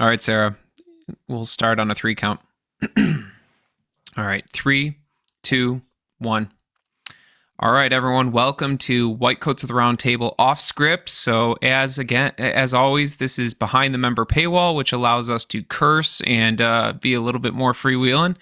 All right, Sarah. We'll start on a 3 count. All right, 3, 2, 1. All right, everyone. Welcome to White Coats of the Round Table off script. So, as always, this is behind the member paywall, which allows us to curse and be a little bit more freewheeling.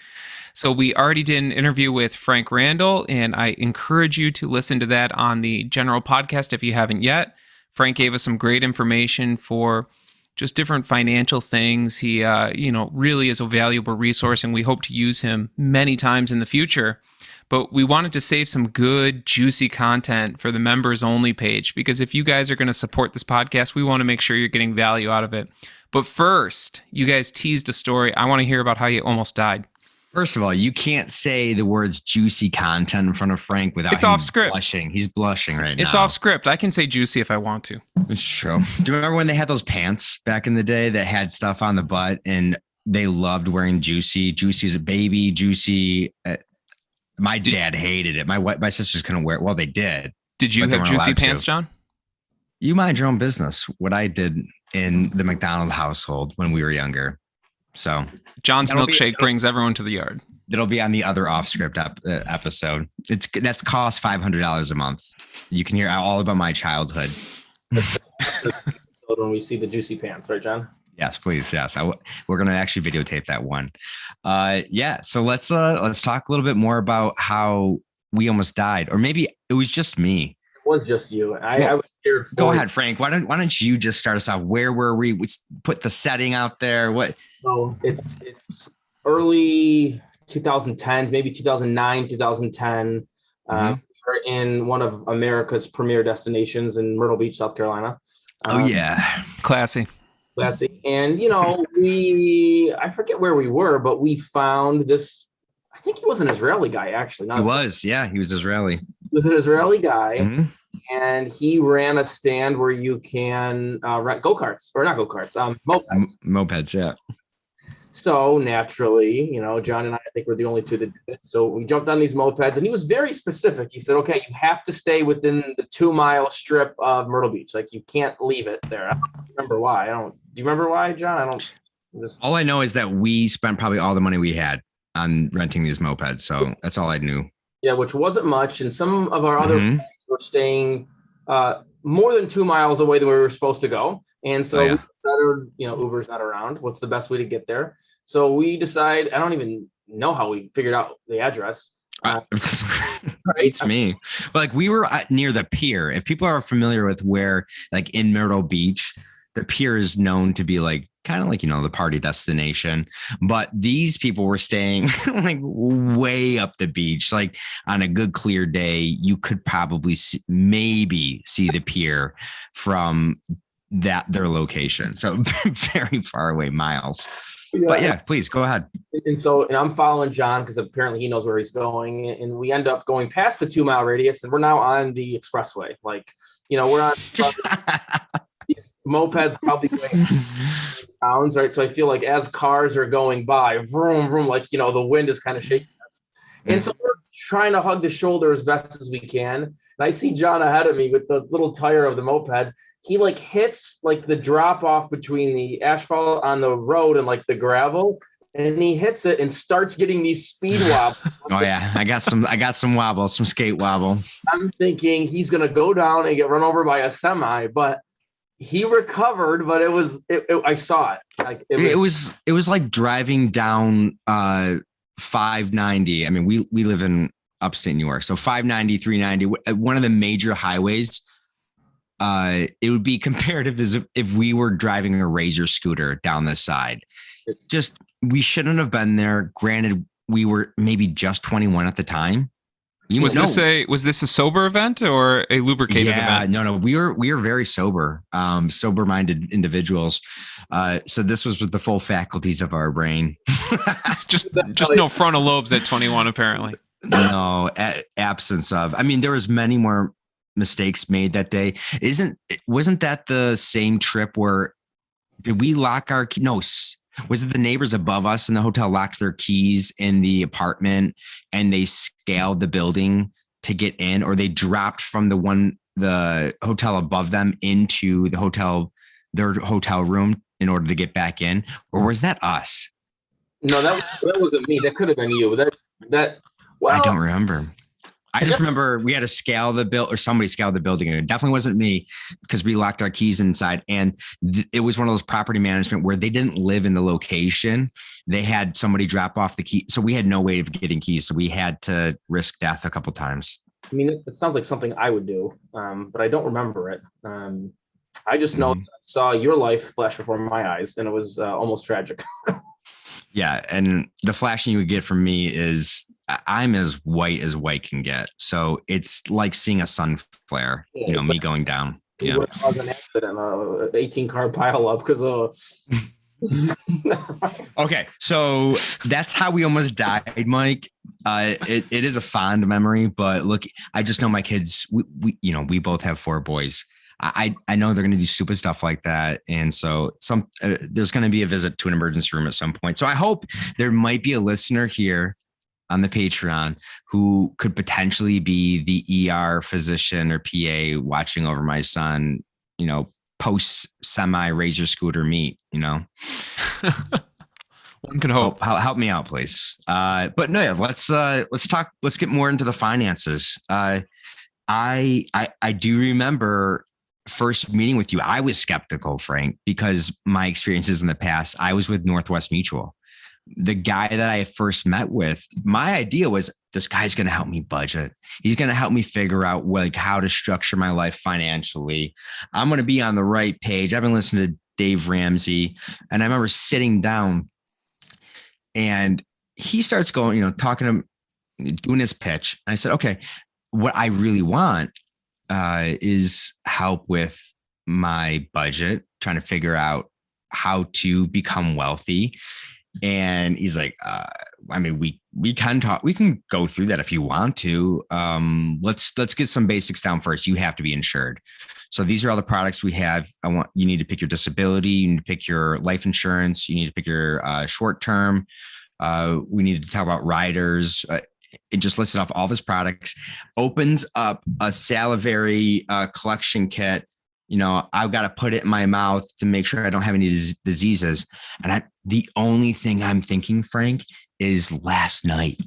So, we already did an interview with Frank Randall, and I encourage you to listen to that on the general podcast if you haven't yet. Frank gave us some great information for just different financial things. He, really is a valuable resource, and we hope to use him many times in the future. But we wanted to save some good, juicy content for the members only page, because if you guys are going to support this podcast, we want to make sure you're getting value out of it. But first, you guys teased a story. I want to hear about how you almost died. First of all, you can't say the words juicy content in front of Frank without It's off script. Blushing. He's blushing right now. It's off script. I can say juicy if I want to. It's true. Do you remember when they had those pants back in the day that had stuff on the butt and they loved wearing juicy? Juicy's a baby, juicy. My dad hated it. My sisters couldn't wear it. Well, they did. Did you have juicy pants, John? You mind your own business. What I did in the McDonald household when we were younger. So John's milkshake brings everyone to the yard. That'll be on the other off-script episode. That's cost $500 a month. You can hear all about my childhood. When we see the juicy pants, right, John? Yes, please. Yes, we're going to actually videotape that one. So let's talk a little bit more about how we almost died, or maybe it was just me. It was just you. I was scared. Go ahead, Frank. Why don't you just start us off? Where were we? Put the setting out there. What? So it's early 2010, maybe 2009, 2010. We're in one of America's premier destinations in Myrtle Beach, South Carolina. Oh yeah, classy. And I forget where we were, but we found this. I think he was an Israeli guy, actually. He was Israeli. He was an Israeli guy, and he ran a stand where you can rent go-karts, or not go-karts, mopeds. Mopeds, yeah. So naturally, John and I think we're the only two that did it. So we jumped on these mopeds, and he was very specific. He said, okay, you have to stay within the 2-mile strip of Myrtle Beach. Like, you can't leave it there. I don't remember why. Do you remember why, John? All I know is that we spent probably all the money we had on renting these mopeds. So that's all I knew. Yeah, which wasn't much. And some of our other friends were staying more than 2 miles away than we were supposed to go. And so we decided, Uber's not around. What's the best way to get there? So we decide, I don't even know how we figured out the address. It's me. Like, we were near the pier. If people are familiar with where, like, in Myrtle Beach, the pier is known to be like kind of like, the party destination. But these people were staying like way up the beach. Like, on a good clear day, you could probably maybe see the pier from their location. So very far away, miles. Yeah. But yeah, please go ahead. And I'm following John because apparently he knows where he's going. And we end up going past the 2-mile radius, and we're now on the expressway. Like, we're on these mopeds probably going pounds, right? So I feel like as cars are going by, vroom, vroom, like, the wind is kind of shaking us. And so we're trying to hug the shoulder as best as we can. And I see John ahead of me with the little tire of the moped. He like hits like the drop off between the asphalt on the road and like the gravel, and he hits it and starts getting these speed wobbles. Oh yeah, I got some wobbles, some skate wobble. I'm thinking he's gonna go down and get run over by a semi, but he recovered. But I saw it. Like it was like driving down 590. I mean, we live in upstate New York, so 590, 390, one of the major highways. It would be comparative as if we were driving a Razor scooter down the side. We shouldn't have been there. Granted, we were maybe just 21 at the time. Was this a sober event or a lubricated event? No. We were very sober, sober-minded individuals. So this was with the full faculties of our brain. just no frontal lobes at 21, apparently. No, absence of. I mean, there was many more mistakes made that day. Wasn't that the same trip where did we lock our key? No, was it the neighbors above us in the hotel locked their keys in the apartment and they scaled the building to get in, or they dropped from the hotel above them into their hotel room in order to get back in, or was that us? No, that wasn't me. That could have been you. Well, I don't remember. I just remember we had to scale the bill, or somebody scaled the building, and it definitely wasn't me because we locked our keys inside. And it was one of those property management where they didn't live in the location. They had somebody drop off the key. So we had no way of getting keys. So we had to risk death a couple of times. I mean, it sounds like something I would do, but I don't remember it. I just know I saw your life flash before my eyes, and it was almost tragic. Yeah. And the flashing you would get from me is I'm as white can get. So it's like seeing a sun flare, me like going down. Yeah. It was an accident, 18 car pile up because of. Okay. So that's how we almost died, Mike. It is a fond memory, but look, I just know my kids, we both have 4 boys. I know they're going to do stupid stuff like that. And so there's going to be a visit to an emergency room at some point. So I hope there might be a listener here on the Patreon who could potentially be the ER physician or PA watching over my son, post semi razor scooter meet, One can hope. Help me out, please. But no, yeah, let's talk. Let's get more into the finances. I do remember first meeting with you. I was skeptical, Frank, because my experiences in the past, I was with Northwest Mutual. The guy that I first met with, my idea was this guy's going to help me budget. He's going to help me figure out how to structure my life financially. I'm going to be on the right page. I've been listening to Dave Ramsey, and I remember sitting down and he starts going, talking to him, doing his pitch. And I said, okay, what I really want is help with my budget, trying to figure out how to become wealthy. And he's like, we can talk, we can go through that if you want to. Let's get some basics down first. You have to be insured. So these are all the products we have. You need to pick your disability. You need to pick your life insurance. You need to pick your short term. We need to talk about riders. It just listed off all of his products, opens up a salivary collection kit. I've got to put it in my mouth to make sure I don't have any diseases. And the only thing I'm thinking, Frank, is last night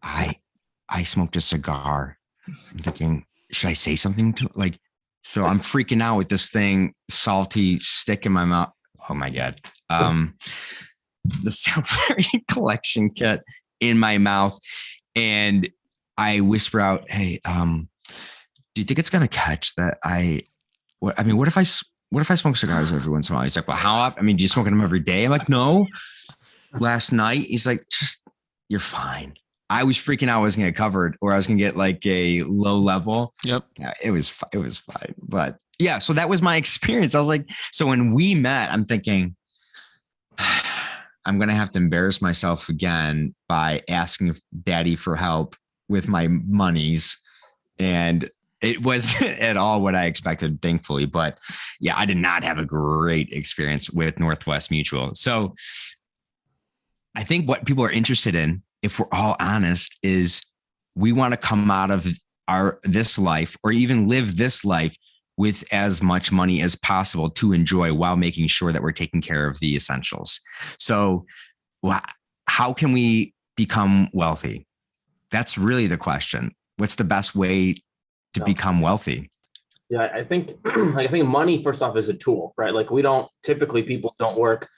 I smoked a cigar. I'm thinking, should I say something to so I'm freaking out with this thing, salty stick in my mouth. Oh my God. The salivary collection kit in my mouth. And I whisper out, hey, do you think it's going to catch that what if I smoke cigars every once in a while? He's like, well, how often? Do you smoke them every day? I'm like, no. Last night, he's like, you're fine. I was freaking out I was going to get covered, or I was going to get a low level. Yep. Yeah, it was fine. But yeah, so that was my experience. I was like, so when we met, I'm thinking, I'm going to have to embarrass myself again by asking daddy for help with my monies. And it wasn't at all what I expected, thankfully. But yeah, I did not have a great experience with Northwest Mutual. So I think what people are interested in, if we're all honest, is we want to come out of this life, or even live this life, with as much money as possible to enjoy, while making sure that we're taking care of the essentials. So how can we become wealthy? That's really the question. What's the best way to become wealthy? Yeah, I think money, first off, is a tool, right? People don't work,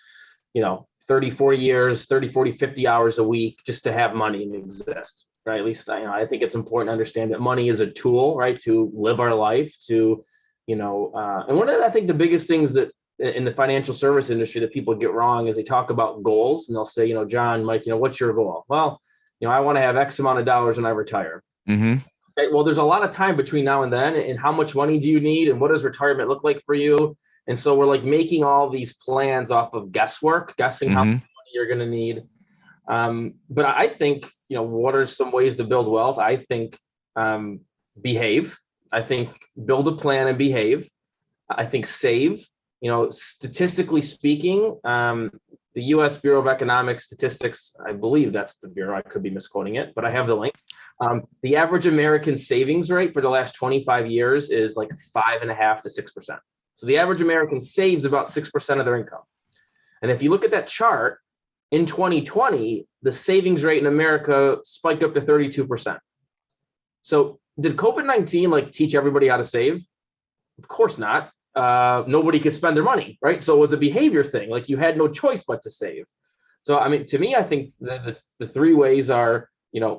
30, 40 years, 30, 40, 50 hours a week just to have money and exist, right? At least I think it's important to understand that money is a tool, right? To live our life, to, and one of the, I think the biggest things that in the financial service industry that people get wrong is they talk about goals, and they'll say, John, Mike, what's your goal? Well, I want to have X amount of dollars when I retire. Mm-hmm. Okay, well, there's a lot of time between now and then, and how much money do you need, and what does retirement look like for you? And so we're making all these plans off of guessing how much money you're going to need. But I think, what are some ways to build wealth? I think behave. I think build a plan and behave. I think save. Statistically speaking, the U.S. Bureau of Economic Statistics, I believe that's the bureau. I could be misquoting it, but I have the link. The average American savings rate for the last 25 years is 5.5% to 6%. So the average American saves about 6% of their income. And if you look at that chart, in 2020, the savings rate in America spiked up to 32%. So did COVID-19 like teach everybody how to save? Of course not. Nobody could spend their money, right? So it was a behavior thing. Like you had no choice but to save. So, I mean, to me, I think the three ways are,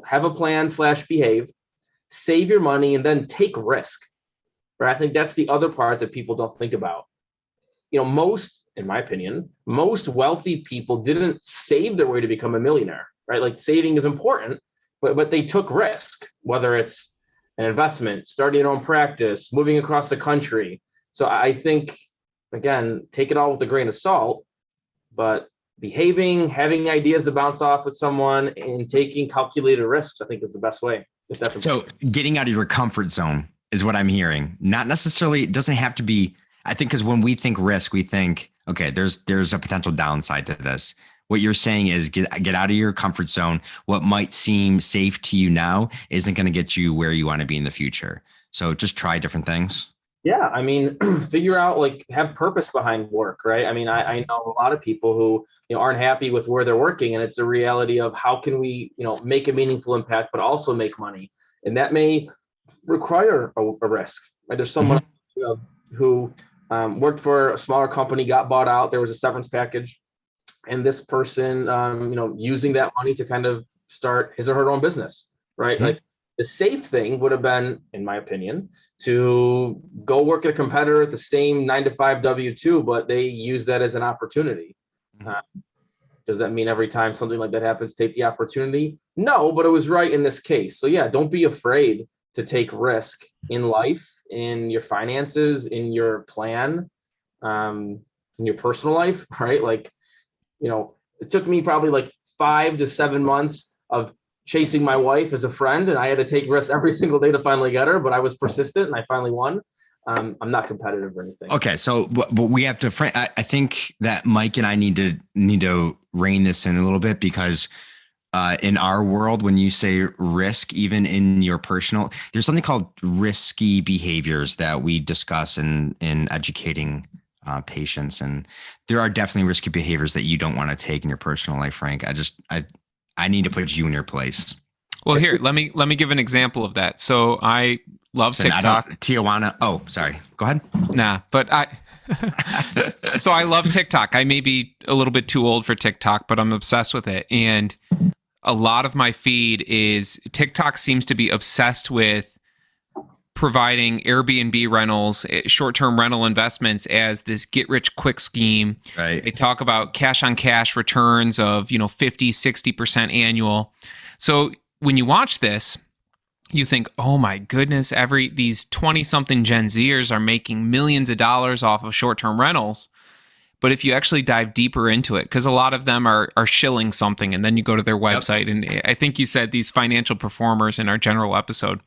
have a plan / behave, save your money, and then take risk, right? I think that's the other part that people don't think about. In my opinion, most wealthy people didn't save their way to become a millionaire, right? Like saving is important, but they took risk, whether it's an investment, starting your own practice, moving across the country. So I think, again, take it all with a grain of salt, but behaving, having ideas to bounce off with someone, and taking calculated risks, I think is the best way. If that's so getting out of your comfort zone is what I'm hearing. Not necessarily, it doesn't have to be, I think, because when we think risk, we think, okay, there's a potential downside to this. What you're saying is get out of your comfort zone. What might seem safe to you now isn't going to get you where you want to be in the future. So just try different things. Yeah, I mean, figure out, like, have purpose behind work, right? I mean, I know a lot of people who aren't happy with where they're working, and it's a reality of how can we make a meaningful impact, but also make money, and that may require a risk. Right? There's someone who worked for a smaller company, got bought out. There was a severance package, and this person, using that money to kind of start his or her own business, right? Mm-hmm. Like the safe thing would have been, in my opinion, to go work at a competitor at the same 9-to-5 W-2, but they use that as an opportunity. Mm-hmm. Does that mean every time something like that happens, take the opportunity? No, but it was right in this case. So yeah, don't be afraid to take risk in life, in your finances, in your plan, in your personal life, right? Like, it took me probably like 5 to 7 months of chasing my wife as a friend, and I had to take risks every single day to finally get her, but I was persistent and I finally won. I'm not competitive or anything. Okay. So, but we have to, I think that Mike and I need to rein this in a little bit, because in our world, when you say risk, even in your personal, there's something called risky behaviors that we discuss in educating patients. And there are definitely risky behaviors that you don't want to take in your personal life, Frank. I need to put you in your place. Well, here, let me give an example of that. So I love TikTok. Tijuana. Oh, sorry. Go ahead. Nah, but so I love TikTok. I may be a little bit too old for TikTok, but I'm obsessed with it. And a lot of my feed is TikTok seems to be obsessed with providing Airbnb rentals, short-term rental investments as this get-rich-quick scheme. Right. They talk about cash-on-cash returns of 50, 60% annual. So when you watch this, you think, oh my goodness, these 20-something Gen Zers are making millions of dollars off of short-term rentals. But if you actually dive deeper into it, because a lot of them are shilling something, and then you go to their website, yep. And I think you said these financial performers in our general episode.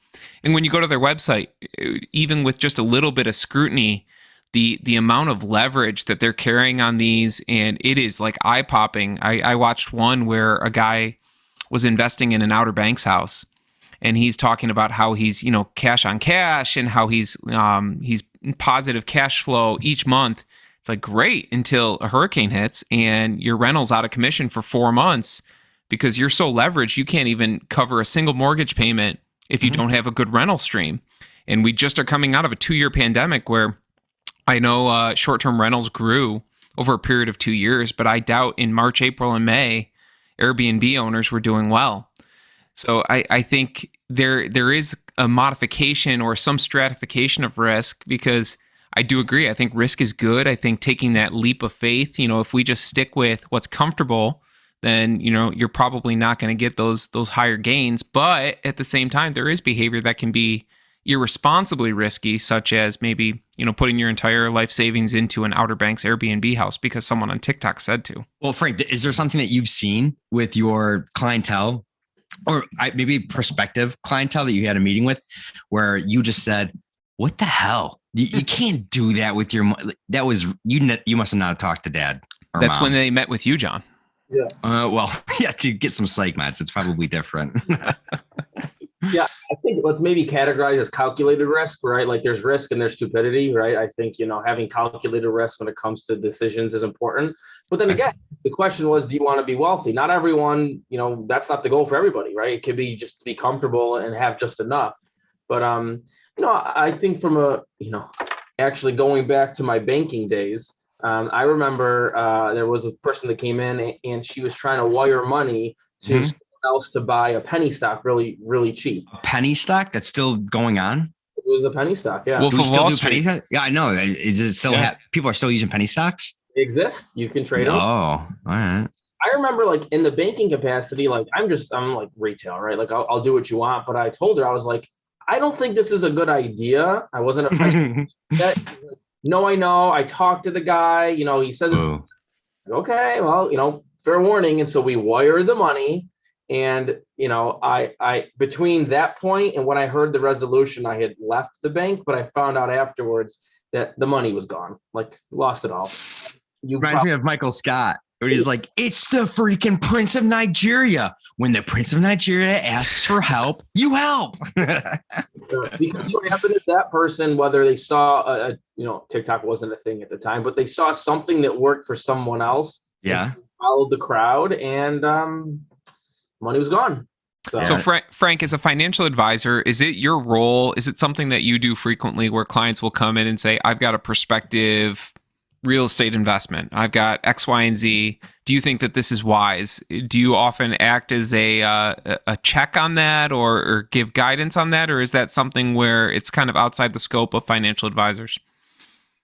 And when you go to their website, even with just a little bit of scrutiny, the amount of leverage that they're carrying on these, and it is like eye-popping. I watched one where a guy was investing in an Outer Banks house, and he's talking about how he's cash on cash, and how he's positive cash flow each month. It's like, great, until a hurricane hits and your rental's out of commission for 4 months because you're so leveraged you can't even cover a single mortgage payment if you don't have a good rental stream. And we just are coming out of a 2-year pandemic where I know short-term rentals grew over a period of 2 years, but I doubt in March, April, and May, Airbnb owners were doing well. So I think there is a modification or some stratification of risk, because I do agree. I think risk is good. I think taking that leap of faith, if we just stick with what's comfortable, then, you're probably not going to get those higher gains. But at the same time, there is behavior that can be irresponsibly risky, such as maybe, putting your entire life savings into an Outer Banks Airbnb house because someone on TikTok said to. Well, Frank, is there something that you've seen with your clientele, or maybe prospective clientele, that you had a meeting with where you just said, what the hell? You can't do that with your money. That was, you must have not talked to dad or That's mom. When they met with you, John. Yeah. Well, yeah, to get some psych meds. It's probably different. Yeah, I think let's maybe categorize as calculated risk, right? Like there's risk and there's stupidity, right? I think, having calculated risk when it comes to decisions is important. But then again, the question was, do you want to be wealthy? Not everyone, that's not the goal for everybody, right? It could be just to be comfortable and have just enough. But, I think from actually going back to my banking days, I remember there was a person that came in and she was trying to wire money to else to buy a penny stock really, really cheap. A penny stock that's still going on? It was a penny stock, yeah. Wolf Do we of still Wall do Street. penny? Yeah, I know. Is it still people are still using penny stocks? It exists. You can trade them. Oh, all right. I remember like in the banking capacity, like I'm like retail, right? Like I'll do what you want. But I told her, I was like, I don't think this is a good idea. I wasn't a no, I know. I talked to the guy, he says it's okay. Well, fair warning. And so we wired the money. And, I between that point and when I heard the resolution, I had left the bank, but I found out afterwards that the money was gone, like lost it all. Reminds me of Michael Scott, where he's like, it's the freaking Prince of Nigeria. When the Prince of Nigeria asks for help, you help. Because what happened is that person, whether they saw, TikTok wasn't a thing at the time, but they saw something that worked for someone else. Yeah. Followed the crowd and money was gone. So Frank, as a financial advisor, is it your role? Is it something that you do frequently where clients will come in and say, I've got a prospective real estate investment. I've got X, Y, and Z. Do you think that this is wise? Do you often act as a check on that or give guidance on that? Or is that something where it's kind of outside the scope of financial advisors?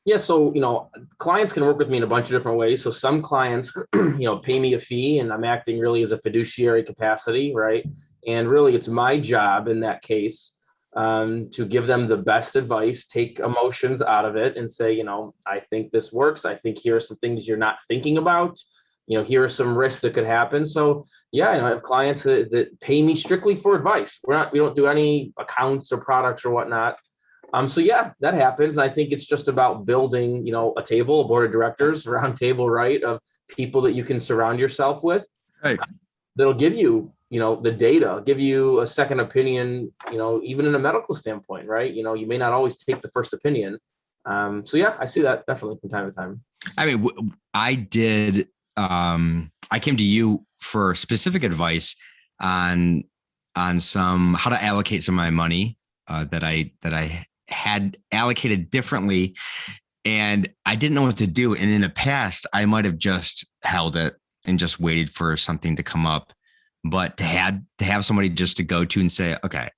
Yeah, so clients can work with me in a bunch of different ways. So some clients, pay me a fee, and I'm acting really as a fiduciary capacity, right? And really, it's my job in that case to give them the best advice, take emotions out of it, and say, I think this works. I think here are some things you're not thinking about. Here are some risks that could happen. So yeah, I have clients that pay me strictly for advice. We don't do any accounts or products or whatnot. So yeah, that happens. And I think it's just about building, a table, a board of directors, a round table, right, of people that you can surround yourself with. Right. That'll give you, the data, give you a second opinion, even in a medical standpoint, right? You may not always take the first opinion. So yeah, I see that definitely from time to time. I mean, I did. I came to you for specific advice on some how to allocate some of my money that I had allocated differently, and I didn't know what to do. And in the past, I might have just held it and just waited for something to come up. But to have somebody just to go to and say, okay,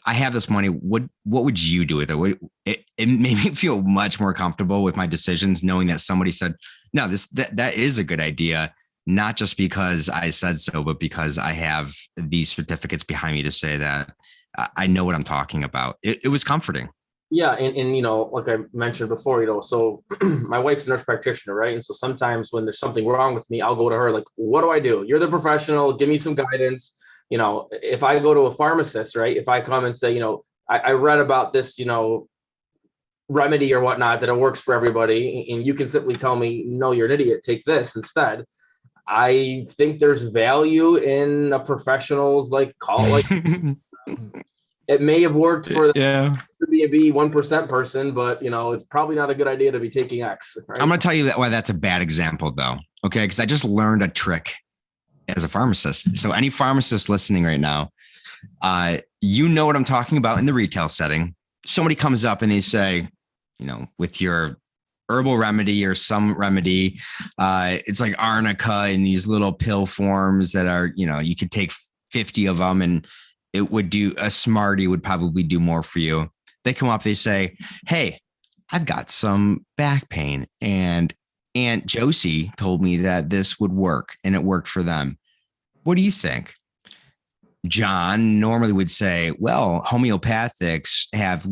I have this money. What would you do with it? It made me feel much more comfortable with my decisions, knowing that somebody said, no, that is a good idea. Not just because I said so, but because I have these certificates behind me to say that I know what I'm talking about. It was comforting. Yeah. And like I mentioned before, so my wife's a nurse practitioner, right? And so sometimes when there's something wrong with me, I'll go to her like, what do I do? You're the professional. Give me some guidance. If I go to a pharmacist, right? If I come and say, I read about this, remedy or whatnot, that it works for everybody, and you can simply tell me, no, you're an idiot. Take this instead. I think there's value in a professional's call. It may have worked for the Airbnb 1% person, but it's probably not a good idea to be taking X. Right? I'm going to tell you why that's a bad example, though. Okay, because I just learned a trick as a pharmacist. So any pharmacist listening right now, you know what I'm talking about in the retail setting. Somebody comes up and they say, with your herbal remedy or some remedy, it's like arnica in these little pill forms that are, you could take 50 of them and it would do a Smartie would probably do more for you. They come up, they say, hey, I've got some back pain and Aunt Josie told me that this would work and it worked for them. What do you think? John normally would say, well, homeopathics have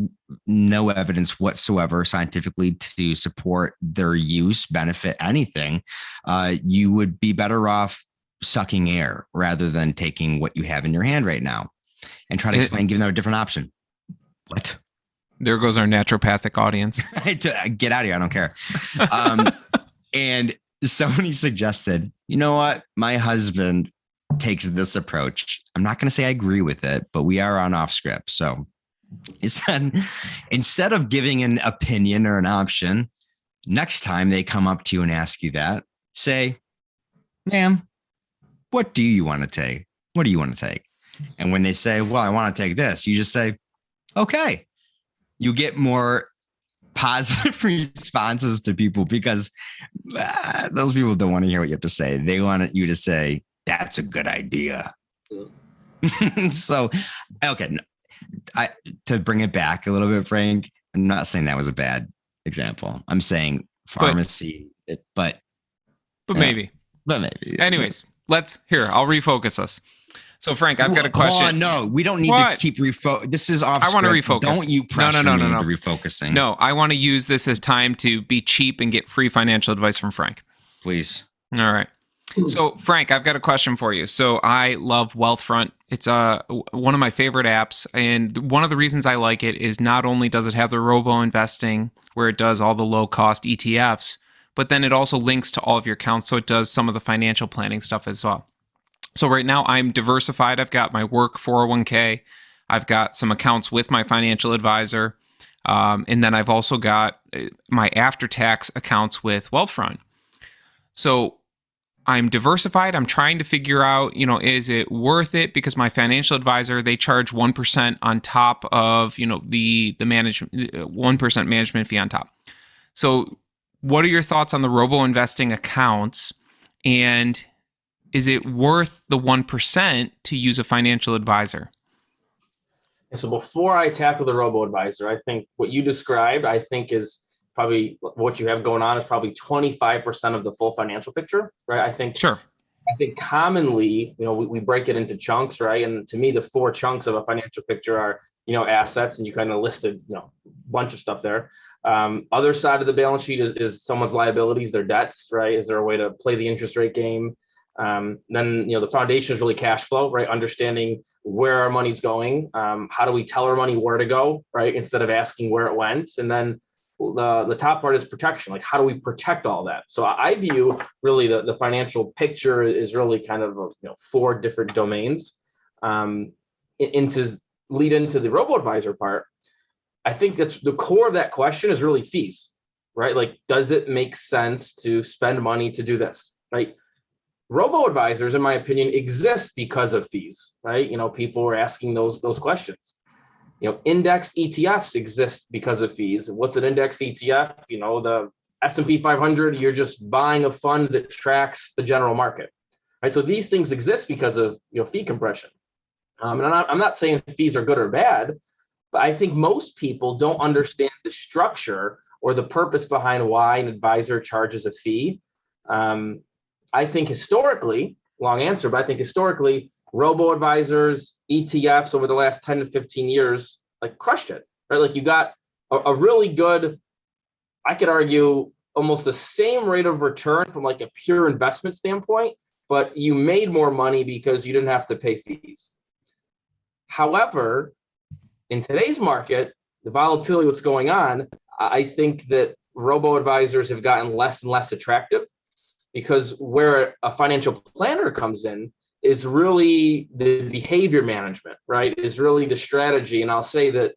no evidence whatsoever scientifically to support their use, benefit, anything. You would be better off sucking air rather than taking what you have in your hand right now, and try to explain, giving them a different option. What? There goes our naturopathic audience. Get out of here. I don't care. And somebody suggested, you know what? My husband takes this approach. I'm not going to say I agree with it, but we are on off script. So instead of giving an opinion or an option, next time they come up to you and ask you that, say, ma'am, what do you want to take? What do you want to take? And when they say, well, I want to take this, you just say, okay. You get more positive responses to people because those people don't want to hear what you have to say. They want you to say, that's a good idea. So, okay. To bring it back a little bit, Frank, I'm not saying that was a bad example. I'm saying pharmacy, but maybe. But maybe. Anyways, I'll refocus us. So, Frank, I've got a question. Oh, no, we don't need to keep This is off. I want to refocus. Don't you pressure me into refocusing? No, I want to use this as time to be cheap and get free financial advice from Frank. Please. All right. So, Frank, I've got a question for you. So, I love Wealthfront. It's one of my favorite apps. And one of the reasons I like it is not only does it have the robo investing where it does all the low cost ETFs, but then it also links to all of your accounts. So it does some of the financial planning stuff as well. So right now I'm diversified. I've got my work 401k. I've got some accounts with my financial advisor. And then I've also got my after-tax accounts with Wealthfront. So I'm diversified. I'm trying to figure out, is it worth it? Because my financial advisor, they charge 1% on top of, the management, 1% management fee on top. So what are your thoughts on the robo investing accounts? And is it worth the 1% to use a financial advisor? And so before I tackle the robo advisor, I think what you described, is probably what you have going on is probably 25% of the full financial picture, right? I think commonly, we break it into chunks, right? And to me, the 4 chunks of a financial picture are, assets, and you kind of listed, a bunch of stuff there. Other side of the balance sheet is someone's liabilities, their debts, right? Is there a way to play the interest rate game? Then, the foundation is really cash flow, right? Understanding where our money's going. How do we tell our money where to go, right? Instead of asking where it went. And then the top part is protection. Like, how do we protect all that? So I view really the financial picture is really kind of, 4 different domains. To lead into the robo-advisor part, I think that's the core of that question is really fees, right? Like, does it make sense to spend money to do this, right? Robo-advisors, in my opinion, exist because of fees, right? People are asking those questions. Index ETFs exist because of fees. What's an index ETF? The S&P 500, you're just buying a fund that tracks the general market, right? So these things exist because of, fee compression. And I'm not saying fees are good or bad, but I think most people don't understand the structure or the purpose behind why an advisor charges a fee. I think historically, long answer, but I think historically, robo-advisors, ETFs over the last 10 to 15 years, like, crushed it, right? Like, you got a really good, I could argue, almost the same rate of return from like a pure investment standpoint, but you made more money because you didn't have to pay fees. However, in today's market, the volatility, what's going on, I think that robo-advisors have gotten less and less attractive, because where a financial planner comes in is really the behavior management, right? Is really the strategy. And I'll say that,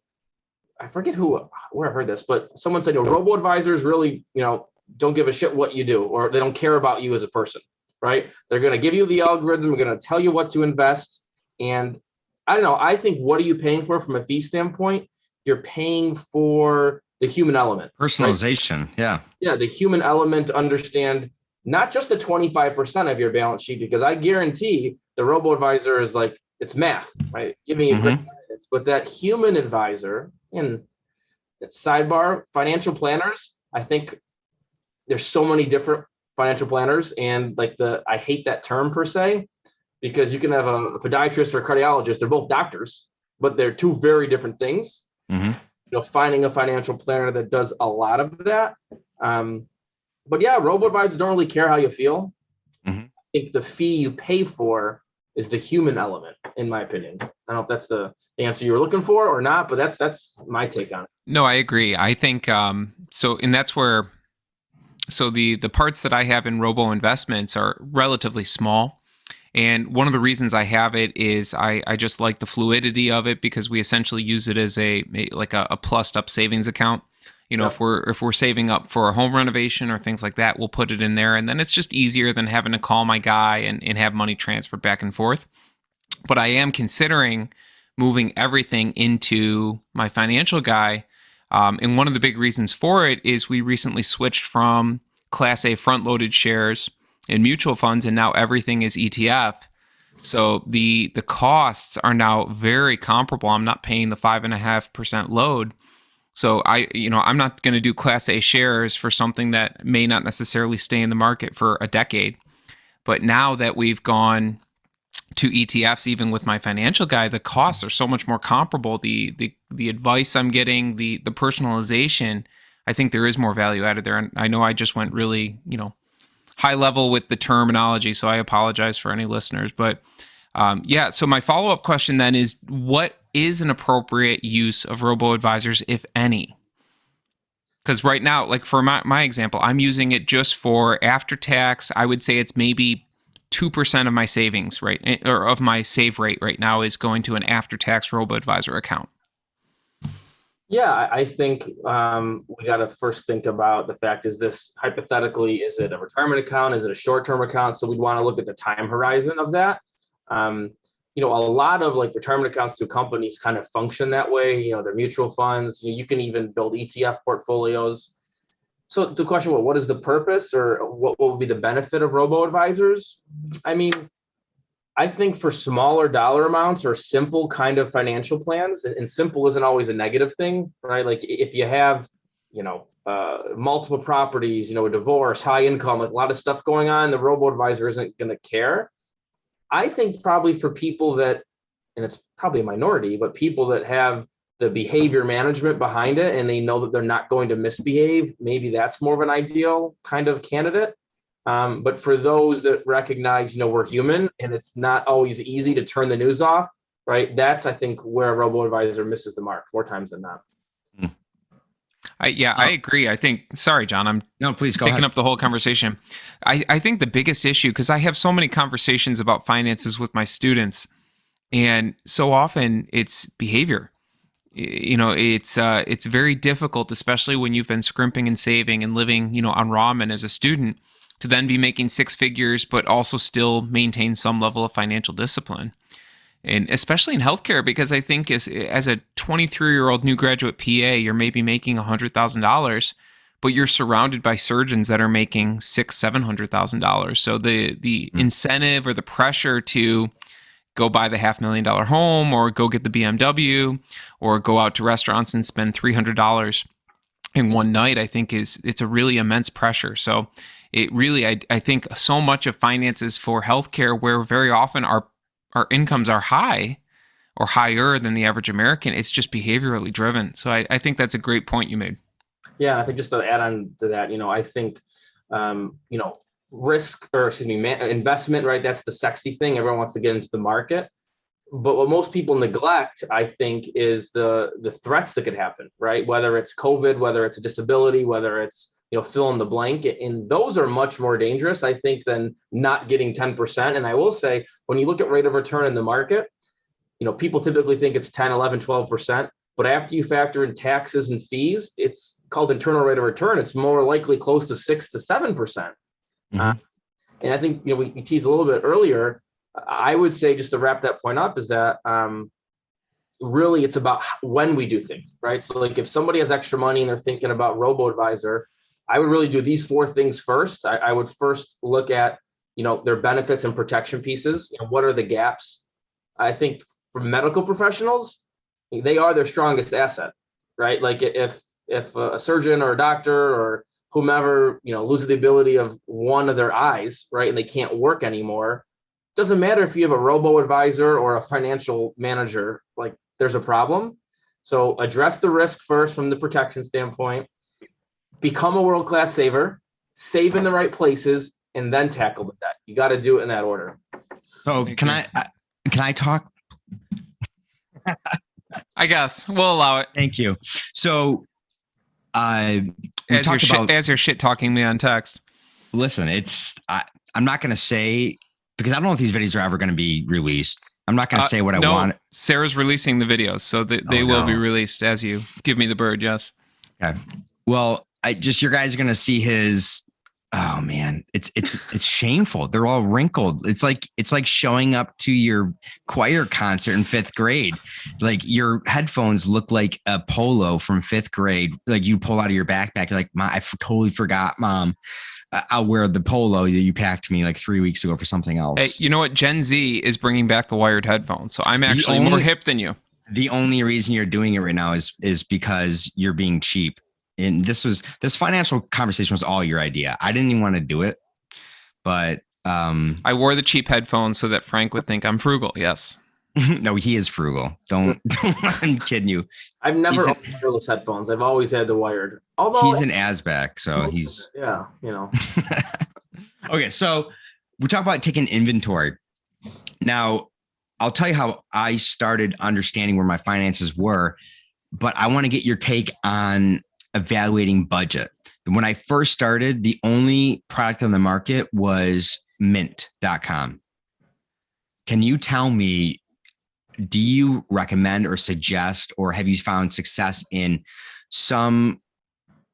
I forget where I heard this, but someone said, robo-advisors really, don't give a shit what you do, or they don't care about you as a person, right? They're going to give you the algorithm. They're going to tell you what to invest. And I don't know, I think, what are you paying for from a fee standpoint? You're paying for the human element. Personalization, right? Yeah. Yeah, the human element to understand not just the 25% of your balance sheet, because I guarantee the robo-advisor is like, it's math, right? Giving you great guidance. But that human advisor, and that sidebar, financial planners, I think there's so many different financial planners. And I hate that term per se, because you can have a podiatrist or a cardiologist. They're both doctors, but they're 2 very different things. Mm-hmm. Finding a financial planner that does a lot of that. But yeah, robo-advisors don't really care how you feel. Mm-hmm. I think the fee you pay for is the human element, in my opinion. I don't know if that's the answer you were looking for or not, but that's my take on it. No, I agree. I think so, and that's where. So the parts that I have in robo investments are relatively small, And one of the reasons I have it is I just like the fluidity of it, because we essentially use it as a plussed up savings account. Yep. If we're saving up for a home renovation or things like that, we'll put it in there, and then it's just easier than having to call my guy and have money transferred back and forth. But I am considering moving everything into my financial guy. And one of the big reasons for it is we recently switched from Class A front loaded shares and mutual funds, and now everything is ETF. So the costs are now very comparable. I'm not paying the 5.5% load. So I'm not going to do Class A shares for something that may not necessarily stay in the market for a decade. But now that we've gone to ETFs, even with my financial guy, the costs are so much more comparable. The advice I'm getting, the personalization, I think there is more value added there. And I know I just went really, high level with the terminology, so I apologize for any listeners. But so my follow-up question then is, what is an appropriate use of robo-advisors, if any? Because right now, like for my example, I'm using it just for after tax. I would say it's maybe 2% of my savings, right? Or of my save rate right now is going to an after-tax robo-advisor account. Yeah, I think we got to first think about the fact, is this hypothetically, is it a retirement account? Is it a short-term account? So we'd want to look at the time horizon of that. A lot of like retirement accounts through companies kind of function that way. They're mutual funds. You can even build ETF portfolios. So the question, what is the purpose, or what would be the benefit of robo-advisors? I mean, I think for smaller dollar amounts or simple kind of financial plans, and simple isn't always a negative thing, right? Like if you have, multiple properties, a divorce, high income, like a lot of stuff going on, the robo-advisor isn't going to care. I think probably for people that, and it's probably a minority, but people that have the behavior management behind it and they know that they're not going to misbehave, maybe that's more of an ideal kind of candidate. But for those that recognize, we're human and it's not always easy to turn the news off, right? That's, I think, where a robo-advisor misses the mark more times than not. I agree. I think, sorry, John, no, please go taking ahead. up the whole conversation. I think the biggest issue, because I have so many conversations about finances with my students, and so often it's behavior. It's very difficult, especially when you've been scrimping and saving and living, on ramen as a student, to then be making six figures, but also still maintain some level of financial discipline. And especially in healthcare, because I think as a 23-year-old new graduate PA, you're maybe making $100,000, but you're surrounded by surgeons that are making $600,000-$700,000. So the incentive or the pressure to go buy the $500,000 home, or go get the BMW, or go out to restaurants and spend $300 in one night, I think it's a really immense pressure. So it really, I think so much of finances for healthcare, where very often our incomes are high or higher than the average American, it's just behaviorally driven. So I think that's a great point you made. Yeah, I think just to add on to that, I think, investment, right? That's the sexy thing. Everyone wants to get into the market. But what most people neglect, I think, is the threats that could happen, right? Whether it's COVID, whether it's a disability, whether it's, fill in the blank. And those are much more dangerous, I think, than not getting 10%. And I will say, when you look at rate of return in the market, people typically think it's 10, 11, 12%. But after you factor in taxes and fees, it's called internal rate of return. It's more likely close to 6 to 7%. Mm-hmm. And I think, we teased a little bit earlier. I would say, just to wrap that point up, is that really it's about when we do things, right? So like if somebody has extra money and they're thinking about robo-advisor, I would really do these 4 things first. I would first look at, their benefits and protection pieces. What are the gaps? I think for medical professionals, they are their strongest asset, right? Like if a surgeon or a doctor or whomever, loses the ability of one of their eyes, right, and they can't work anymore, doesn't matter if you have a robo-advisor or a financial manager, like there's a problem. So address the risk first from the protection standpoint, become a world-class saver, save in the right places, and then tackle the debt. You got to do it in that order. So can I talk? I guess we'll allow it. Thank you. So as you're shit talking me on text. Listen, I'm not going to say because I don't know if these videos are ever going to be released. I'm not going to say what I no, want. Sarah's releasing the videos, so they will be released as you give me the bird. Yes. Okay. Well, your guys are going to see his. Oh man, it's shameful. They're all wrinkled. It's like showing up to your choir concert in 5th grade. Like your headphones look like a polo from 5th grade. Like you pull out of your backpack. You're like, Mom, I totally forgot, Mom. I'll wear the polo that you packed me like 3 weeks ago for something else. Hey, you know what? Gen Z is bringing back the wired headphones, so I'm actually more hip than you. The only reason you're doing it right now is because you're being cheap. And this financial conversation was all your idea. I didn't even want to do it, but I wore the cheap headphones so that Frank would think I'm frugal. Yes. No, he is frugal. Don't I'm kidding you. I've never owned wireless headphones. I've always had the wired. Although he's an ASBAC, so he's Okay, so we talk about taking inventory. Now, I'll tell you how I started understanding where my finances were, but I want to get your take on evaluating budget. When I first started, the only product on the market was mint.com. Can you tell me, do you recommend or suggest, or have you found success in some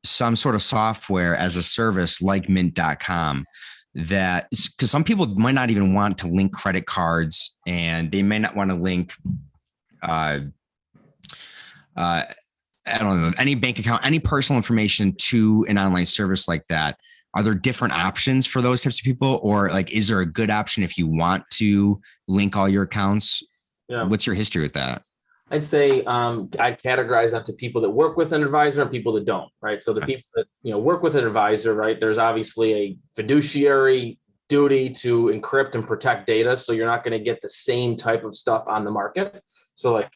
sort of software as a service like mint.com that, because some people might not even want to link credit cards and they may not want to link, I don't know, any bank account, any personal information to an online service like that. Are there different options for those types of people? Or like, is there a good option if you want to link all your accounts? Yeah. What's your history with that? I'd say I'd categorize that to people that work with an advisor and people that don't, right? So the people that work with an advisor, right? There's obviously a fiduciary duty to encrypt and protect data, so you're not going to get the same type of stuff on the market. So like,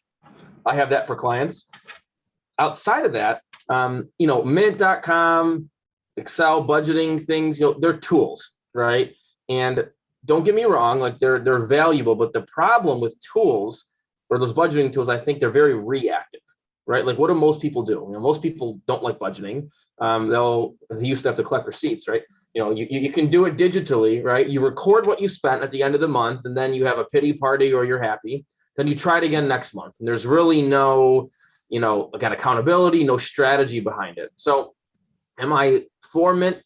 I have that for clients. Outside of that, mint.com, Excel budgeting things, they're tools, right? And don't get me wrong, like they're valuable, but the problem with tools or those budgeting tools, I think they're very reactive, right? Like, what do most people do? Most people don't like budgeting. They used to have to collect receipts, right? You can do it digitally, right? You record what you spent at the end of the month, and then you have a pity party or you're happy. Then you try it again next month. And there's really no, again, accountability, no strategy behind it. So am I for mint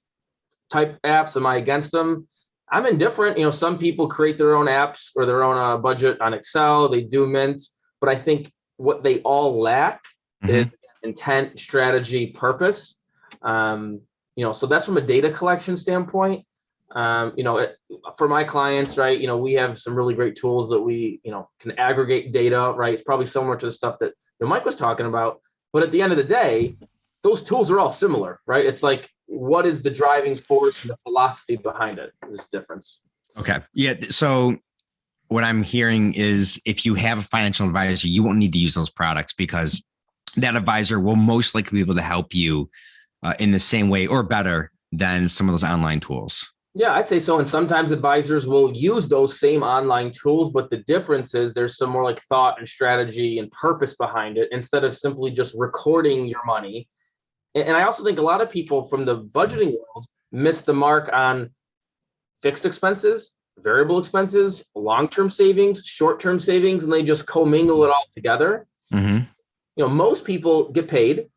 type apps? Am I against them? I'm indifferent. Some people create their own apps or their own budget on Excel. They do mint, but I think what they all lack is intent, strategy, purpose. So that's from a data collection standpoint. For my clients, right, we have some really great tools that we, can aggregate data, right? It's probably similar to the stuff that Mike was talking about. But at the end of the day, those tools are all similar, right? It's like, what is the driving force and the philosophy behind it? This difference. Okay. Yeah. So what I'm hearing is if you have a financial advisor, you won't need to use those products because that advisor will most likely be able to help you in the same way or better than some of those online tools. Yeah, I'd say so. And sometimes advisors will use those same online tools, but the difference is there's some more like thought and strategy and purpose behind it instead of simply just recording your money. And I also think a lot of people from the budgeting world miss the mark on fixed expenses, variable expenses, long-term savings, short-term savings, and they just commingle it all together. Most people get paid.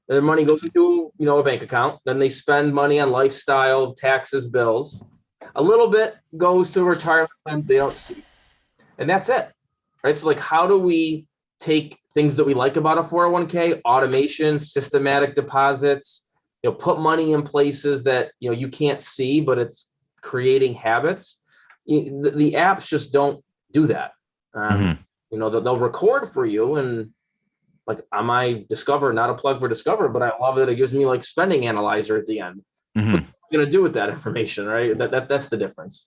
Their money goes into, a bank account. Then they spend money on lifestyle, taxes, bills. A little bit goes to retirement plan they don't see. And that's it, right? So like, how do we take things that we like about a 401k, automation, systematic deposits, put money in places that, you can't see, but it's creating habits. The apps just don't do that. They'll record for you and like on my Discover, not a plug for Discover, but I love that it gives me like spending analyzer at the end. What are you going to do with that information, right? That's the difference.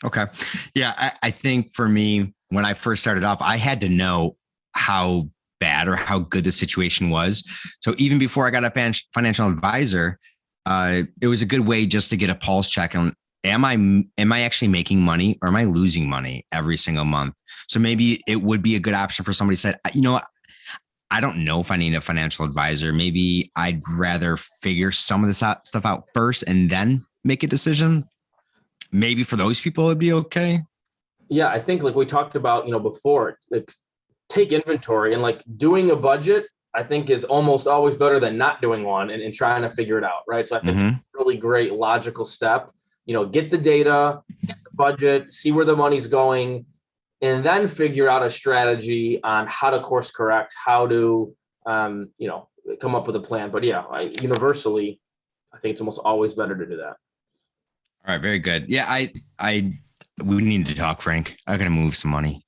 Okay. Yeah. I think for me, when I first started off, I had to know how bad or how good the situation was. So even before I got a financial advisor, it was a good way just to get a pulse check on, am I actually making money or am I losing money every single month? So maybe it would be a good option for somebody said, I don't know if I need a financial advisor. Maybe I'd rather figure some of this stuff out first and then make a decision. Maybe for those people, it'd be okay. Yeah, I think like we talked about, before, like take inventory and like doing a budget, I think is almost always better than not doing one and trying to figure it out. Right. So I think Mm-hmm. it's a really great logical step, get the data, get the budget, see where the money's going, and then figure out a strategy on how to course correct, how to, come up with a plan. But yeah, universally, I think it's almost always better to do that. All right, very good. Yeah, we need to talk, Frank. I gotta move some money.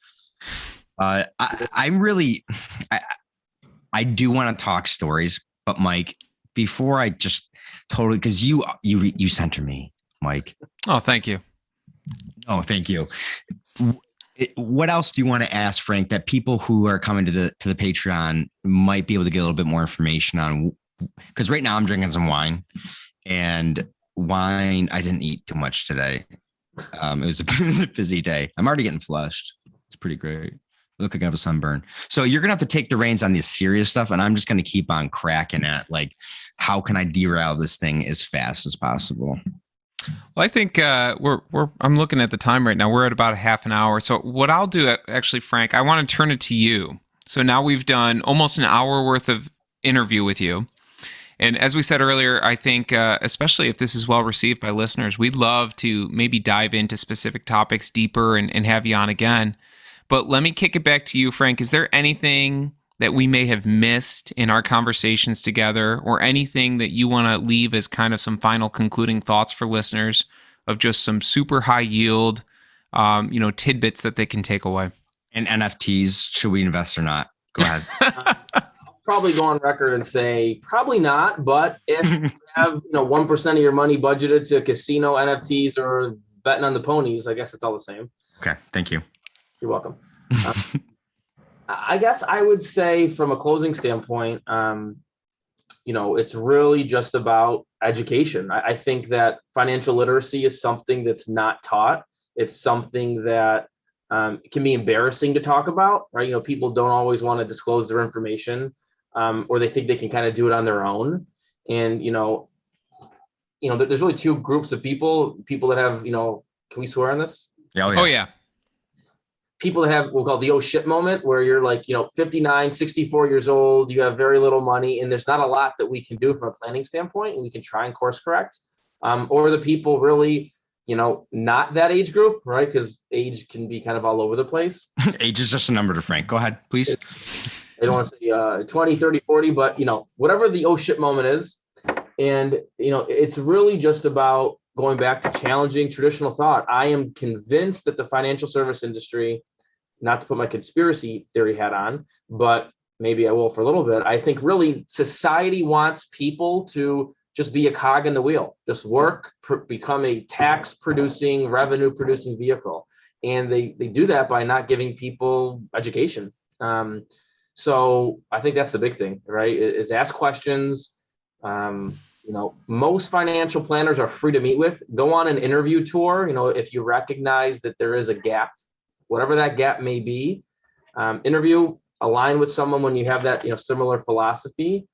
I'm really, I do want to talk stories, but Mike, before I just totally, because you center me, Mike. Oh, thank you. Oh, thank you. What else do you want to ask, Frank, that people who are coming to the Patreon might be able to get a little bit more information on? Because right now I'm drinking some wine, and wine, I didn't eat too much today. It was a busy day. I'm already getting flushed. It's pretty great. Look like I have a sunburn. So you're gonna have to take the reins on this serious stuff, and I'm just gonna keep on cracking at like, how can I derail this thing as fast as possible? Well, I think I'm looking at the time right now. We're at about a half an hour. So what I'll do, actually, Frank, I want to turn it to you. So now we've done almost an hour worth of interview with you. And as we said earlier, I think, especially if this is well received by listeners, we'd love to maybe dive into specific topics deeper and have you on again. But let me kick it back to you, Frank. Is there anything that we may have missed in our conversations together, or anything that you want to leave as kind of some final concluding thoughts for listeners of just some super high yield, tidbits that they can take away? And NFTs, should we invest or not? Go ahead. I'll probably go on record and say probably not, but if you have 1% of your money budgeted to casino NFTs or betting on the ponies, I guess it's all the same. Okay, thank you. You're welcome. I guess I would say from a closing standpoint, it's really just about education. I think that financial literacy is something that's not taught. It's something that can be embarrassing to talk about, right? People don't always want to disclose their information, or they think they can kind of do it on their own. And, there's really two groups of people that have, can we swear on this? Oh, yeah. People that have, we'll call the oh shit moment, where you're like, 59, 64 years old, you have very little money, and there's not a lot that we can do from a planning standpoint, and we can try and course correct. Or the people really, not that age group, right? Because age can be kind of all over the place. Age is just a number to Frank. Go ahead, please. I don't want to say 20, 30, 40, but, whatever the oh shit moment is. And, it's really just about going back to challenging traditional thought. I am convinced that the financial service industry, not to put my conspiracy theory hat on, but maybe I will for a little bit, I think really society wants people to just be a cog in the wheel, just work, become a tax producing, revenue producing vehicle. And they do that by not giving people education. So I think that's the big thing, right? Is ask questions. Most financial planners are free to meet with. Go on an interview tour. If you recognize that there is a gap, whatever that gap may be, interview, align with someone when you have that, similar philosophy,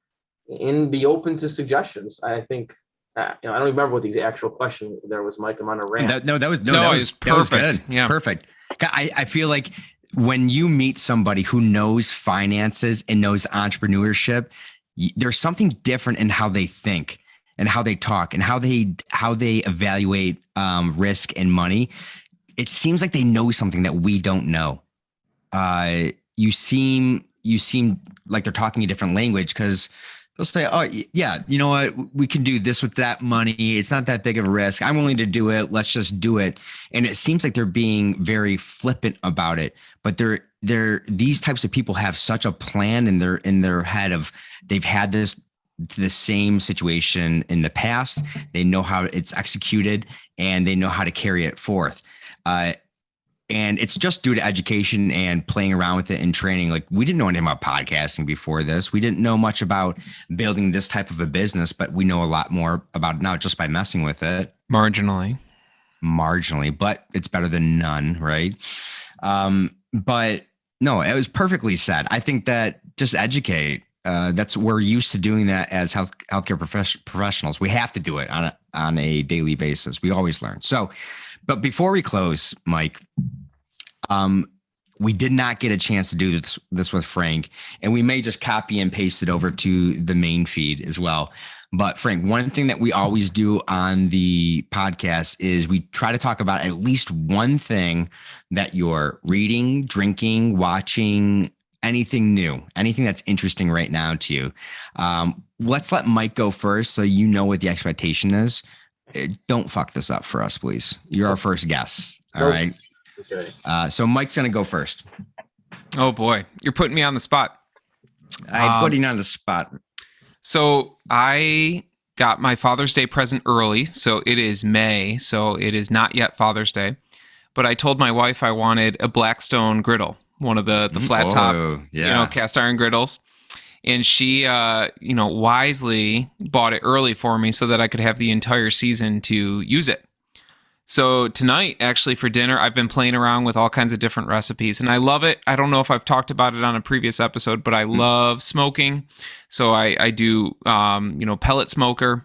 and be open to suggestions. I think, I don't remember what the actual question there was, Mike. I'm on a rant. That was perfect. That was good. Yeah, perfect. I feel like when you meet somebody who knows finances and knows entrepreneurship, there's something different in how they think and how they talk and how they evaluate risk and money. It seems like they know something that we don't know. You seem like they're talking a different language, because they'll say, oh yeah, you know what, we can do this with that money. It's not that big of a risk. I'm willing to do it. Let's just do it. And it seems like they're being very flippant about it, but these types of people have such a plan in their head of, they've had the same situation in the past. They know how it's executed, and they know how to carry it forth. And it's just due to education and playing around with it and training. Like, we didn't know anything about podcasting before this. We didn't know much about building this type of a business, but we know a lot more about it now just by messing with it. Marginally, but it's better than none, right? But no, it was perfectly said. I think that just educate. We're used to doing that as healthcare professionals. We have to do it on a daily basis. We always learn. So, but before we close, Mike, We did not get a chance to do this with Frank, and we may just copy and paste it over to the main feed as well. But Frank, one thing that we always do on the podcast is we try to talk about at least one thing that you're reading, drinking, watching, anything new, anything that's interesting right now to you. Let's let Mike go first so you know what the expectation is. Don't fuck this up for us, please. You're our first guest. All right. Okay. So Mike's going to go first. Oh boy, you're putting me on the spot. I'm putting on the spot. So I got my Father's Day present early. So it is May. So it is not yet Father's Day. But I told my wife I wanted a Blackstone griddle, one of the flat top, cast iron griddles. And she, wisely bought it early for me so that I could have the entire season to use it. So tonight, actually, for dinner, I've been playing around with all kinds of different recipes, and I love it. I don't know if I've talked about it on a previous episode, but I love smoking. So I do, pellet smoker,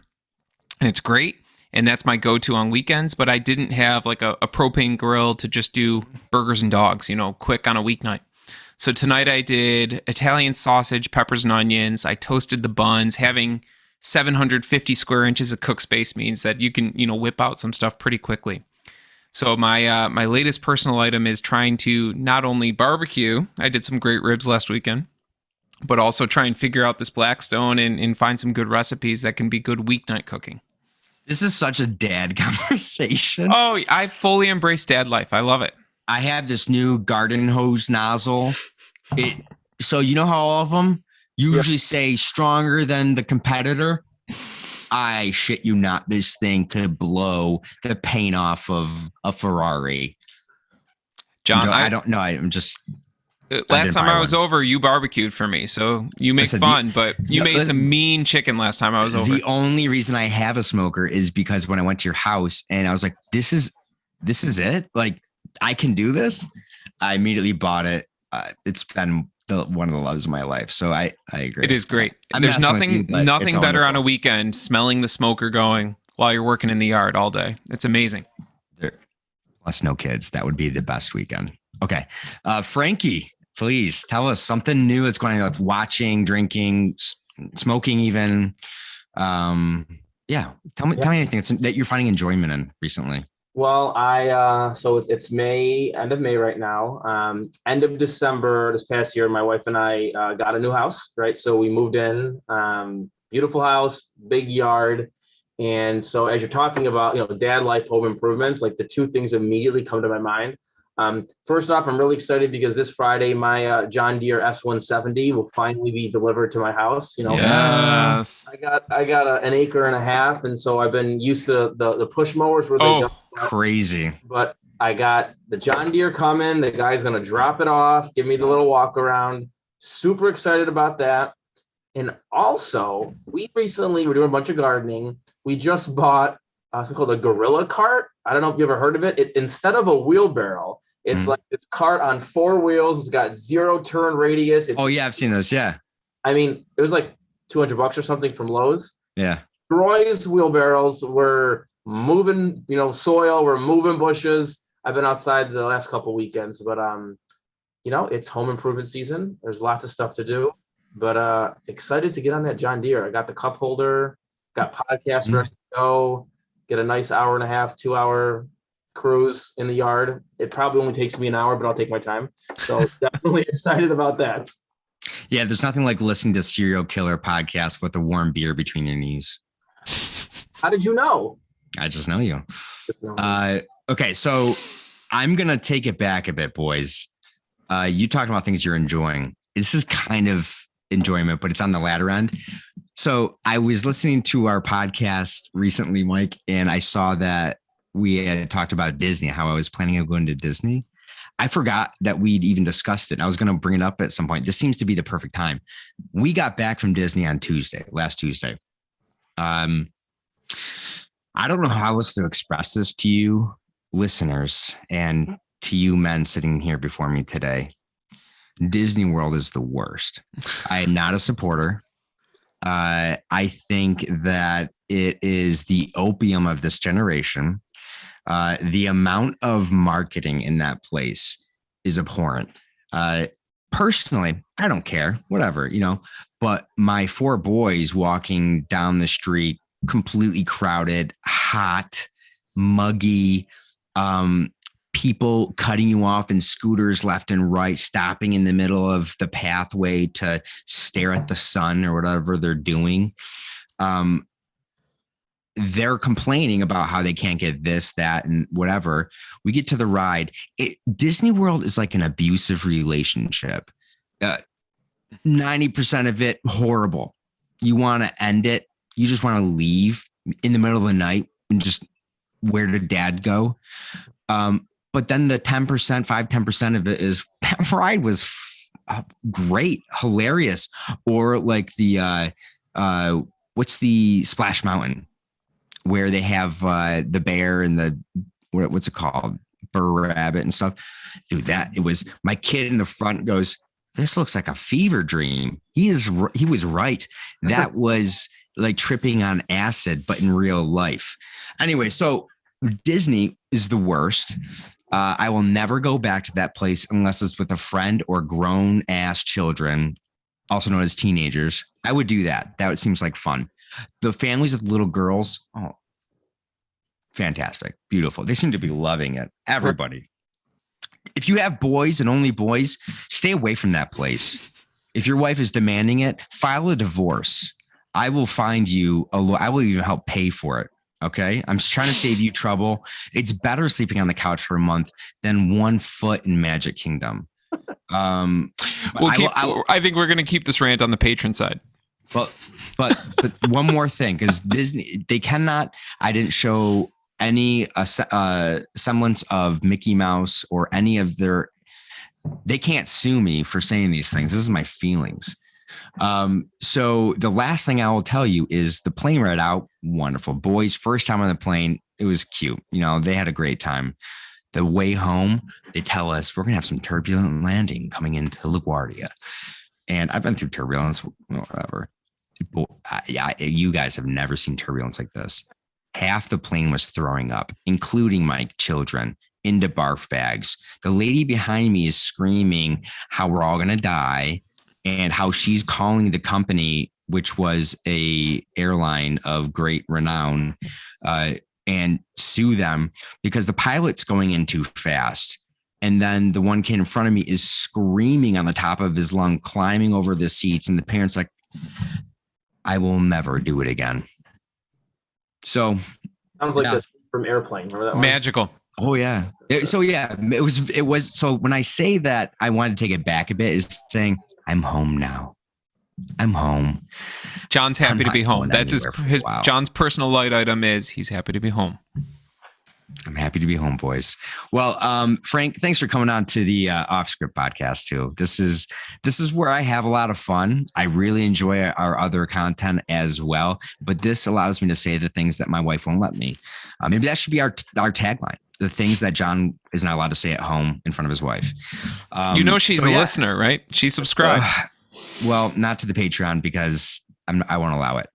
and it's great. And that's my go-to on weekends. But I didn't have like a propane grill to just do burgers and dogs, quick on a weeknight. So tonight I did Italian sausage, peppers and onions. I toasted the buns. Having 750 square inches of cook space means that you can, whip out some stuff pretty quickly. So my latest personal item is trying to not only barbecue. I did some great ribs last weekend, but also try and figure out this Blackstone and find some good recipes that can be good weeknight cooking. This is such a dad conversation. Oh, I fully embrace dad life. I love it. I have this new garden hose nozzle. So you know how all of them usually say stronger than the competitor? I shit you not, this thing could blow the paint off of a Ferrari. John, I don't know. I'm just... Last time I was over, you barbecued for me, so you make fun, but you made some mean chicken last time I was over. The only reason I have a smoker is because when I went to your house and I was like, this is it? Like, I can do this? I immediately bought it. It's been one of the loves of my life. So I agree. It is great. There's nothing better on a weekend smelling the smoker going while you're working in the yard all day. It's amazing. Plus no kids. That would be the best weekend. Okay. Frankie, please tell us something new that's going on, like watching, drinking, smoking even. Tell me anything that you're finding enjoyment in recently. Well, so it's May, end of May right now. End of December this past year, my wife and I got a new house, right? So we moved in, beautiful house, big yard. And so as you're talking about, dad life, home improvements, like the two things immediately come to my mind. First off, I'm really excited because this Friday, my John Deere S170 will finally be delivered to my house. Yes. I got an acre and a half. And so I've been used to the push mowers where they go. Crazy. But I got the John Deere coming. The guy's going to drop it off, give me the little walk around. Super excited about that. And also, we recently were doing a bunch of gardening. We just bought something called a gorilla cart. I don't know if you ever heard of it. It's instead of a wheelbarrow, it's like this cart on 4 wheels. It's got 0 turn radius. I've seen this. Yeah. I mean, it was like $200 or something from Lowe's. Yeah. Troy's wheelbarrows were moving, soil. We're moving bushes. I've been outside the last couple of weekends, but it's home improvement season. There's lots of stuff to do, but excited to get on that John Deere. I got the cup holder, got podcasts ready to go. Get a nice 1.5, 2 hour cruise in the yard. It probably only takes me an hour, but I'll take my time. So definitely excited about that. Yeah, there's nothing like listening to serial killer podcasts with a warm beer between your knees. How did you know? I just know you. Okay, so I'm going to take it back a bit, boys. You talking about things you're enjoying. This is kind of enjoyment, but it's on the latter end. So I was listening to our podcast recently, Mike, and I saw that we had talked about Disney, how I was planning on going to Disney. I forgot that we'd even discussed it. I was going to bring it up at some point. This seems to be the perfect time. We got back from Disney on last Tuesday. I don't know how else to express this to you listeners and to you men sitting here before me today. Disney World is the worst. I am not a supporter. I think that it is the opium of this generation. The amount of marketing in that place is abhorrent. Personally, I don't care, whatever, but my 4 boys walking down the street, completely crowded, hot, muggy, people cutting you off in scooters left and right, stopping in the middle of the pathway to stare at the sun or whatever they're doing. They're complaining about how they can't get this, that, and whatever. We get to the ride. Disney World is like an abusive relationship. 90% of it, horrible. You want to end it. You just want to leave in the middle of the night and just, where did dad go? But then the 10% of it is, that ride was great, hilarious. Or like the, what's the Splash Mountain, where they have the bear and the, what's it called? Burr Rabbit and stuff. Dude, it was, my kid in the front goes, this looks like a fever dream. He was right. That was like tripping on acid, but in real life. Anyway, so Disney is the worst. I will never go back to that place unless it's with a friend or grown ass children, also known as teenagers. I would do that. That seems like fun. The families of little girls, oh, fantastic, beautiful. They seem to be loving it. Everybody. If you have boys and only boys, stay away from that place. If your wife is demanding it, file a divorce. I will find you I will even help pay for it. Okay. I'm just trying to save you trouble. It's better sleeping on the couch for a month than 1 foot in Magic Kingdom. I think we're going to keep this rant on the patron side. But one more thing, because Disney, I didn't show any semblance of Mickey Mouse or any of they can't sue me for saying these things. This is my feelings. So the last thing I will tell you is the plane ride out. Wonderful. Boys, first time on the plane. It was cute. They had a great time. The way home, they tell us we're going to have some turbulent landing coming into LaGuardia. And I've been through turbulence, whatever. You guys have never seen turbulence like this. Half the plane was throwing up, including my children, into barf bags. The lady behind me is screaming how we're all going to die and how she's calling the company, which was a airline of great renown, and sue them because the pilot's going in too fast. And then the one kid in front of me is screaming on the top of his lung, climbing over the seats. And the parents like, I will never do it again. So sounds like this from Airplane. Remember that one? Magical. Oh yeah. It was. So when I say that I wanted to take it back a bit, is saying I'm home now. I'm home. John's happy to be home. That's his John's personal light item is he's happy to be home. I'm happy to be home, boys. Well, Frank, thanks for coming on to the Off Script podcast too. This is where I have a lot of fun. I really enjoy our other content as well, but this allows me to say the things that my wife won't let me. Maybe that should be our tagline. The things that John is not allowed to say at home in front of his wife. She's a listener, right? She subscribed. Well, not to the Patreon because I won't allow it.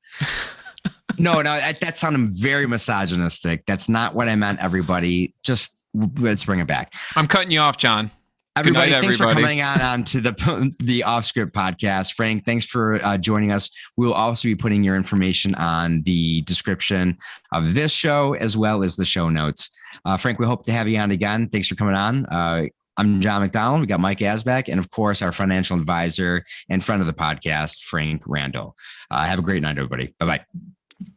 No, that sounded very misogynistic. That's not what I meant, everybody. Just let's bring it back. I'm cutting you off, John. Everybody, thanks for coming on to the Off Script podcast. Frank, thanks for joining us. We will also be putting your information on the description of this show as well as the show notes. Frank, we hope to have you on again. Thanks for coming on. I'm John McDonald. We got Mike Asbeck, and of course, our financial advisor and friend of the podcast, Frank Randall. Have a great night, everybody. Bye-bye.